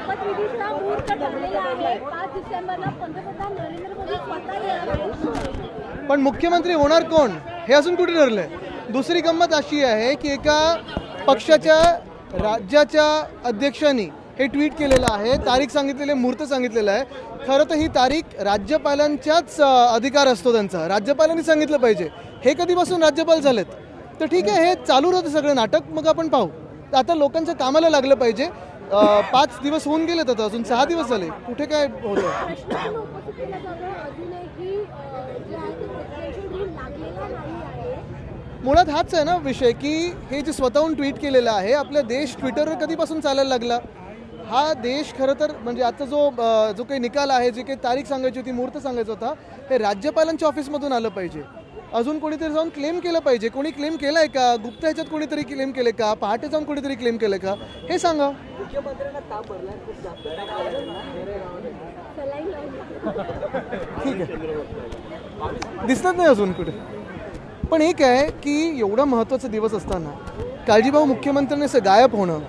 शपथविधीचा मुहूर्त ठरलेला आहे 5 डिसेंबरला पंतप्रधान नरेंद्र मोदी स्वतः येणार आहेत. पण मुख्यमंत्री होणार कोण हे अजून कुठे ठरलंय. दुसरी गंमत अशी आहे की एका पक्षाच्या राज्याच्या अध्यक्षांनी हे ट्विट केलेलं आहे, तारीख सांगितलेली, मुहूर्त सांगितलेलं आहे. खरं तर ही तारीख राज्यपालांच्याच अधिकार असतो त्यांचा, राज्यपालांनी सांगितलं पाहिजे. हे कधीपासून राज्यपाल झालेत तर ठीक आहे, हे चालू राहतं सगळं नाटक, मग आपण पाहू. आता लोकांच्या कामाला लागलं पाहिजे. 5 दिवस होऊन गेलेत, आता अजून 6 दिवस झाले, कुठे काय होतं. मुळात हाच आहे ना विषय की हे जे स्वतःहून ट्विट केलेलं आहे, आपला देश ट्विटरवर कधीपासून चालायला लागला. हा देश खरं तर म्हणजे आता जो काही निकाल आहे, जी काही तारीख सांगायची होती, मुहूर्त सांगायचा होता, हे राज्यपालांच्या ऑफिसमधून आलं पाहिजे. अजून कोणीतरी जाऊन क्लेम केलं पाहिजे. कोणी क्लेम केलं आहे का? गुप्त ह्याच्यात कोणीतरी क्लेम केलं का? पहाटे जाऊन कोणीतरी क्लेम केलं का? हे सांगा. ठीक आहे, दिसत नाही अजून कुठे. पण एक आहे की एवढा महत्त्वाचा दिवस असताना काळजीभाऊ मुख्यमंत्र्यांनी असं गायब होणं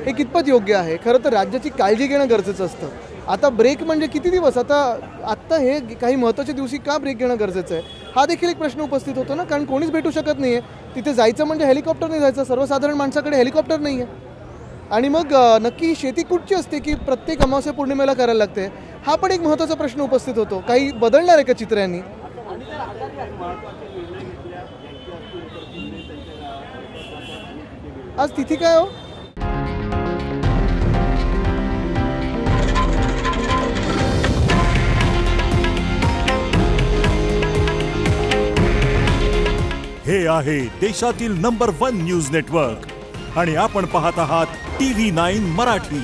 हे कितपत योग्य आहे. खरं तर राज्याची काळजी घेणं गरजेचं असतं. आता ब्रेक म्हणजे किती दिवस, आत्ता हे काही महत्त्वाच्या दिवशी का ब्रेक घेणं गरजेचं आहे, हा देखील एक प्रश्न उपस्थित होतो ना. कारण कोणीच भेटू शकत नाही आहे तिथे. जायचं म्हणजे हेलिकॉप्टरने जायचं, सर्वसाधारण माणसाकडे हेलिकॉप्टर नाही आहे. आणि मग नक्की शेती कुठची असते की प्रत्येक अमावस्या पौर्णिमेला करायला लागते, हा पण एक महत्त्वाचा प्रश्न उपस्थित होतो. काही बदलणार आहे का चित्र यांनी? आज तिथी काय हो? हे आहे देशातील नंबर 1 न्यूज नेटवर्क आणि आपण पाहत आहात TV9 मराठी.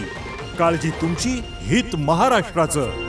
काळजी तुमची, हित महाराष्ट्राचं.